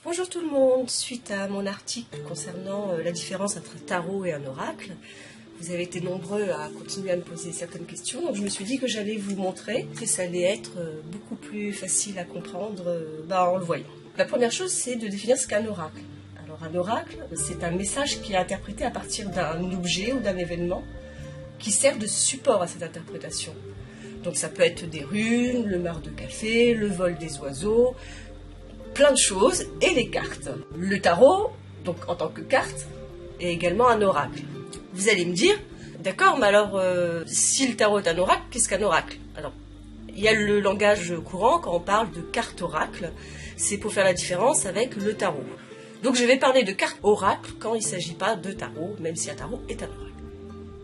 Bonjour tout le monde, suite à mon article concernant la différence entre un tarot et un oracle, vous avez été nombreux à continuer à me poser certaines questions, donc je me suis dit que j'allais vous montrer que ça allait être beaucoup plus facile à comprendre en le voyant. La première chose, c'est de définir ce qu'est un oracle. Alors un oracle, c'est un message qui est interprété à partir d'un objet ou d'un événement qui sert de support à cette interprétation. Donc ça peut être des runes, le marc de café, le vol des oiseaux, plein de choses, et les cartes. Le tarot, donc en tant que carte, est également un oracle. Vous allez me dire, d'accord, mais alors, si le tarot est un oracle, qu'est-ce qu'un oracle? Alors, il y a le langage courant, quand on parle de carte oracle, c'est pour faire la différence avec le tarot. Donc je vais parler de carte oracle quand il ne s'agit pas de tarot, même si un tarot est un oracle.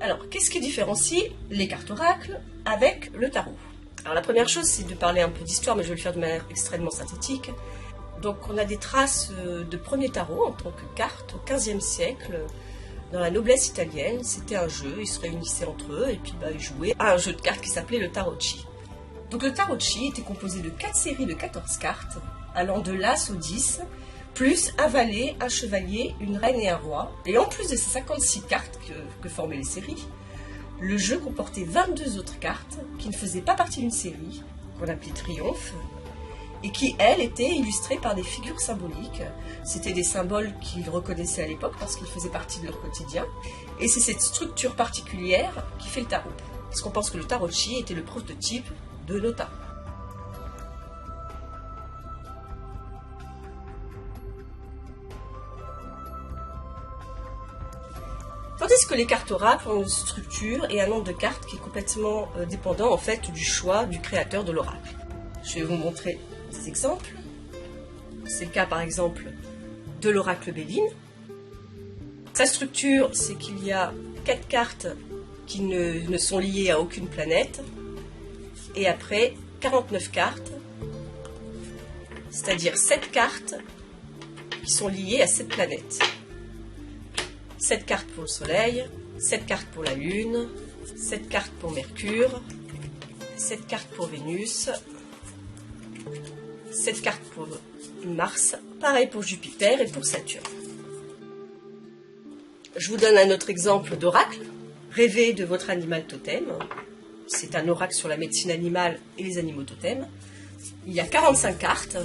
Alors, qu'est-ce qui différencie les cartes oracles avec le tarot? Alors la première chose, c'est de parler un peu d'histoire, mais je vais le faire de manière extrêmement synthétique. Donc on a des traces de premier tarot en tant que carte au XVe siècle dans la noblesse italienne. C'était un jeu, ils se réunissaient entre eux et puis ils jouaient à un jeu de cartes qui s'appelait le tarocchi. Donc le tarocchi était composé de 4 séries de 14 cartes, allant de l'As au 10, plus un valet, un chevalier, une reine et un roi. Et en plus de ces 56 cartes que formaient les séries, le jeu comportait 22 autres cartes qui ne faisaient pas partie d'une série, qu'on appelait triomphe, et qui, elles, étaient illustrées par des figures symboliques. C'était des symboles qu'ils reconnaissaient à l'époque parce qu'ils faisaient partie de leur quotidien. Et c'est cette structure particulière qui fait le tarot. Parce qu'on pense que le tarocchi était le prototype de nos tarots. Tandis que les cartes oracles ont une structure et un nombre de cartes qui est complètement dépendant en fait du choix du créateur de l'oracle. Je vais vous montrer des exemples. C'est le cas par exemple de l'oracle Béline. Sa structure, c'est qu'il y a 4 cartes qui ne sont liées à aucune planète et après 49 cartes, c'est-à-dire 7 cartes qui sont liées à cette planète. 7 cartes pour le Soleil, 7 cartes pour la Lune, 7 cartes pour Mercure, 7 cartes pour Vénus, 7 cartes pour Mars, pareil pour Jupiter et pour Saturne. Je vous donne un autre exemple d'oracle. Rêvez de votre animal totem. C'est un oracle sur la médecine animale et les animaux totems. Il y a 45 cartes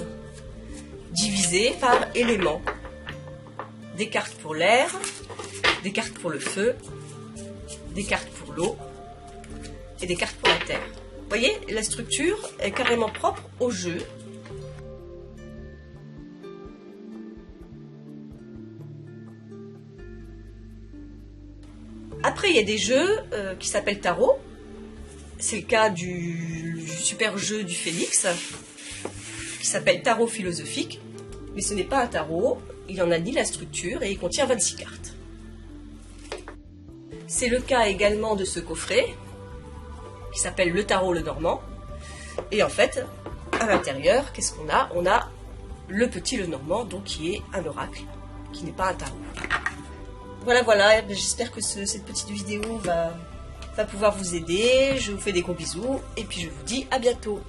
divisées par éléments. Des cartes pour l'air, des cartes pour le feu, des cartes pour l'eau et des cartes pour la terre. Vous voyez, la structure est carrément propre au jeu. Après, il y a des jeux qui s'appellent tarot. C'est le cas du super jeu du Félix, qui s'appelle tarot philosophique. Mais ce n'est pas un tarot, il n'en a ni la structure et il contient 26 cartes. C'est le cas également de ce coffret, qui s'appelle le tarot le normand. Et en fait, à l'intérieur, qu'est-ce qu'on a? On a le petit le normand, donc qui est un oracle, qui n'est pas un tarot. Voilà, j'espère que cette petite vidéo va pouvoir vous aider. Je vous fais des gros bisous et puis je vous dis à bientôt.